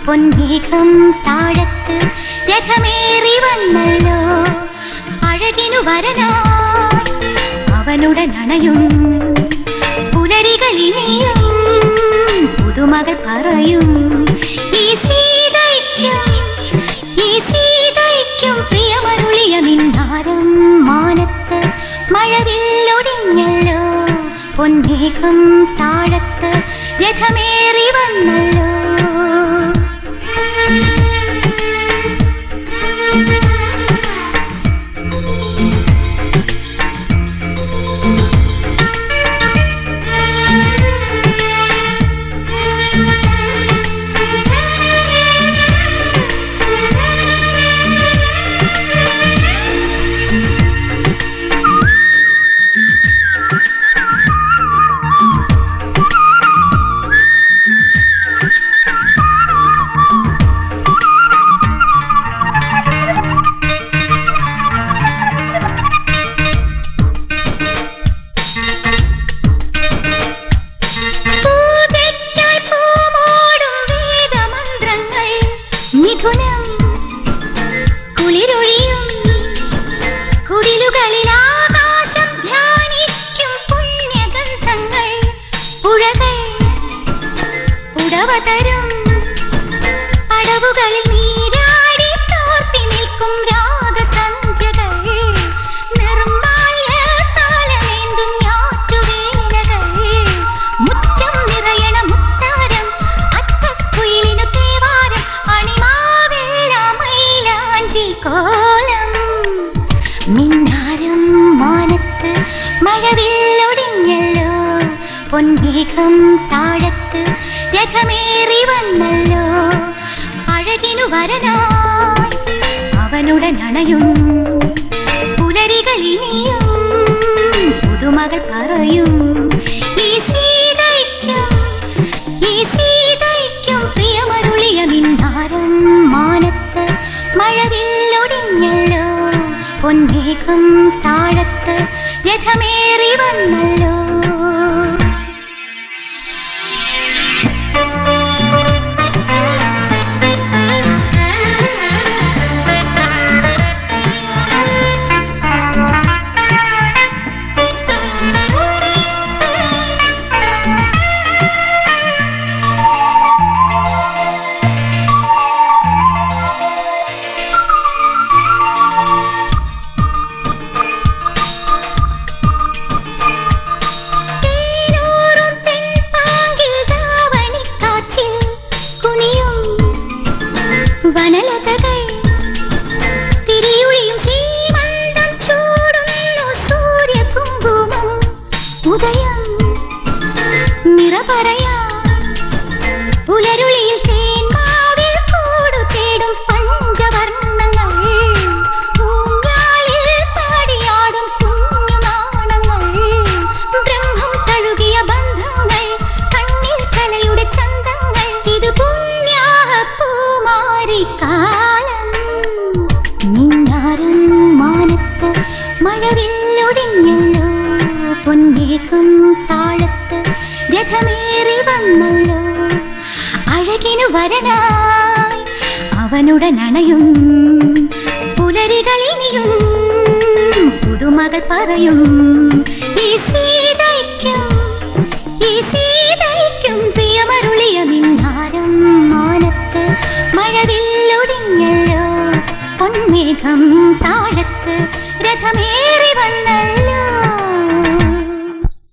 പൊന്മേഘം താഴത്ത് രഥമേറി വന്നല്ലോ അഴകിനു വരനായി അവനുടനണയും പുലരികളിനിയും പുതുമകൾ പറയും ഈ സീതയ്ക്കും പ്രിയമരുളിയ മിന്നാരം മാനത്ത് മഴവില്ലൊടിഞ്ഞല്ലോ പൊന്മേഘം താഴത്ത് രഥമേറി വന്നല്ലോ. കുളിരൊഴിയും കുടിലുകളിൽ ആകാശം ധ്യാനിക്കും പുണ്യഗന്ധങ്ങൾ പുഴകൾ ഉടവതരും അടവുകളിൽ നീരാടി തോർത്തി നിൽക്കും രാഗസന്ധ്യകൾ നിർമ്മാല്യ താലമേന്തും ഞാറ്റുവേലകൾ മുറ്റം നിറയണ മുത്താരം അത്തക്കുയിലിനു തേവാരം കോലം മിന്നാരം മാനത്ത് മഴവില്ലൊടിഞ്ഞല്ലോ പൊന്മേഘം താഴത്ത് രഥമേറി വന്നല്ലോ അഴകിനു വരനായി അവനുടനണയും പുലരികളിനിയും പുതുമകൾ പറയും ഈ സീതയ്ക്കും പ്രിയമരുളിയ മിന്നാരം മാനത്ത് മഴവില്ലൊടിഞ്ഞല്ലോ പൊന്മേഘം താഴത്ത് രഥമേറി വന്നല്ലോ. വനലതകൾ തിരിയുളിയും സീമന്തം ചൂടുന്നു സൂര്യകുങ്കുമം ഉദയം നിറപറയാ പുലരുളിയിൽ തേന്മാവിൽ കൂടു തേടും പഞ്ചവർണ്ണങ്ങൾ ഊഞ്ഞാലിൽ പാടിയാടും കുഞ്ഞു നാണങ്ങൾ ബ്രഹ്മം തഴുകിയ ബന്ധങ്ങൾ കണ്ണിൽ കലയുടെ ചന്തങ്ങൾ ഇത് കാലം മിന്നാരം മാനത്ത് മഴവില്ലൊടിഞ്ഞല്ലോ പൊന്മേഘം താഴത്ത് രഥമേറി വന്നല്ലോ അഴകിനു വരനായി അവനുടനണയും പുലരികളിനിയും പുതുമകൾ പറയും ഈ സീതയ്ക്കും പ്രിയമരുളിയ മിന്നാരം മാനത്ത് മഴവില്ലൊടിഞ്ഞല്ലോ പൊന്മേഘം താഴത്ത് രഥമേറി വന്നല്ലോ.